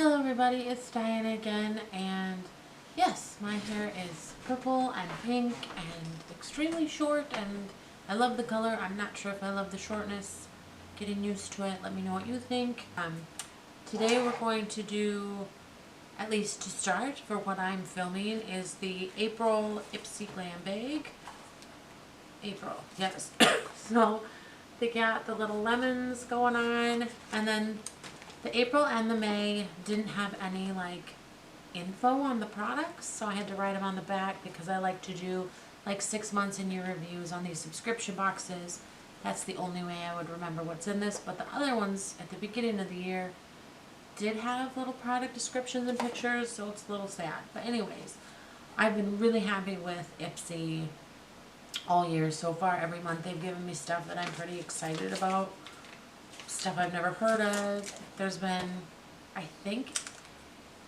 Hello everybody, it's Diana again, and yes, my hair is purple and pink and extremely short, and I love the color. I'm not sure if I love the shortness. Getting used to it. Let me know what you think. Today we're going to do, at least to start, for what I'm filming, is the April Ipsy Glam Bag. April, yes. So they got the little lemons going on, and then the April and the May didn't have any like info on the products, so I had to write them on the back because I like to do like 6 months in year reviews on these subscription boxes. That's the only way I would remember what's in this, but the other ones at the beginning of the year did have little product descriptions and pictures, so it's a little sad. But anyways, I've been really happy with Ipsy all year so far. Every month they've given me stuff that I'm pretty excited about. Stuff I've never heard of. There's been, I think,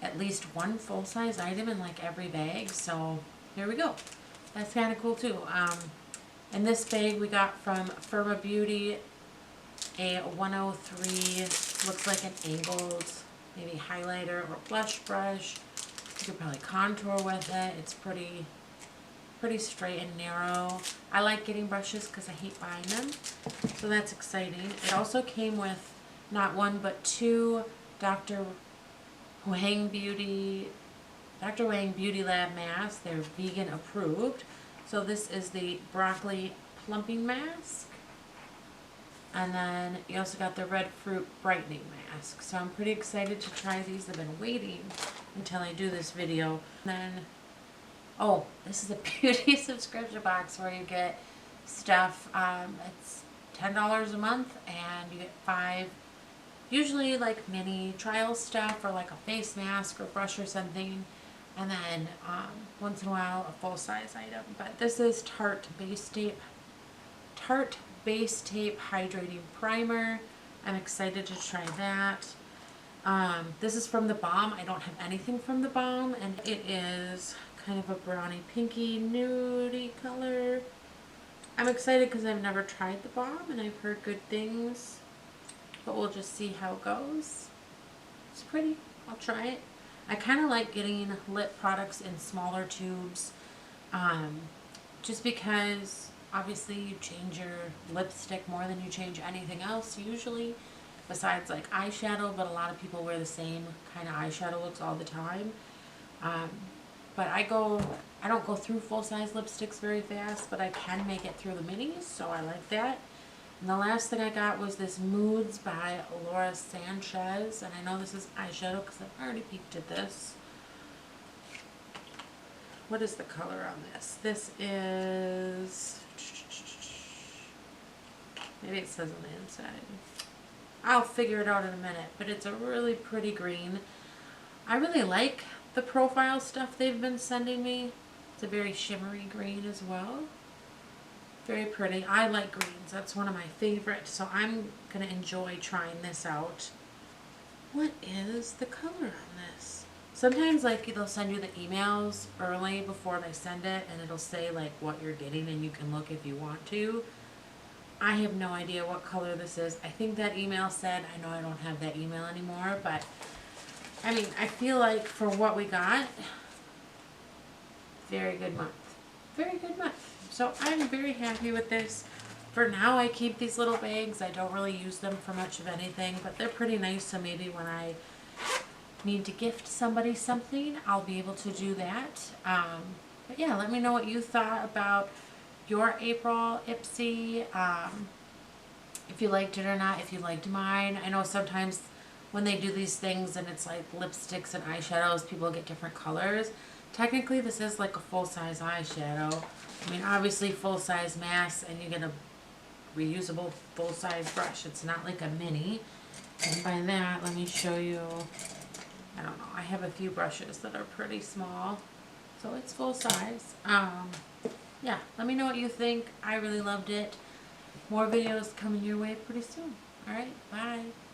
at least one full-size item in like every bag, so here we go. That's kind of cool too. In this bag we got from Firma Beauty a 103, looks like an angled maybe highlighter or blush brush. You could probably contour with it. It's pretty straight and narrow. I like getting brushes because I hate buying them, so that's exciting. It also came with not one but two Dr. Wang Beauty Lab masks. They're vegan approved. So this is the broccoli plumping mask, and then you also got the red fruit brightening mask. So I'm pretty excited to try these. I've been waiting until I do this video. And then, oh, this is a beauty subscription box where you get stuff. It's $10 a month, and you get 5, usually like mini trial stuff, or like a face mask or brush or something, and then once in a while a full-size item. But this is Tarte Base Tape Hydrating Primer. I'm excited to try that. This is from the Balm. I don't have anything from the Balm, and it is kind of a brownie pinky nudie color. I'm excited because I've never tried the Balm and I've heard good things, but we'll just see how it goes. It's pretty. I'll try it. I kind of like getting lip products in smaller tubes, just because obviously you change your lipstick more than you change anything else usually, besides like eyeshadow, but a lot of people wear the same kind of eyeshadow looks all the time. But I don't go through full-size lipsticks very fast, but I can make it through the minis, so I like that. And the last thing I got was this Moods by Laura Sanchez, and I know this is eyeshadow because I've already peeked at this. What is the color on this? This is, maybe it says on the inside. I'll figure it out in a minute, but it's a really pretty green. I really like the profile stuff they've been sending me. It's a very shimmery green as well. Very pretty. I like greens. That's one of my favorites, so I'm going to enjoy trying this out. What is the color on this? Sometimes like they'll send you the emails early before they send it, and it'll say like what you're getting, and you can look if you want to. I have no idea what color this is. I think that email said, I know I don't have that email anymore, but I mean, I feel like for what we got, very good month. Very good month. So I'm very happy with this. For now, I keep these little bags. I don't really use them for much of anything, but they're pretty nice, so maybe when I need to gift somebody something, I'll be able to do that. But yeah, let me know what you thought about your April Ipsy, if you liked it or not, if you liked mine. I know sometimes when they do these things and it's like lipsticks and eyeshadows, people get different colors. Technically, this is like a full-size eyeshadow. I mean, obviously full-size mask, and you get a reusable full-size brush. It's not like a mini. And by that, let me show you, I don't know, I have a few brushes that are pretty small, so it's full-size. Yeah, let me know what you think. I really loved it. More videos coming your way pretty soon. Alright, bye.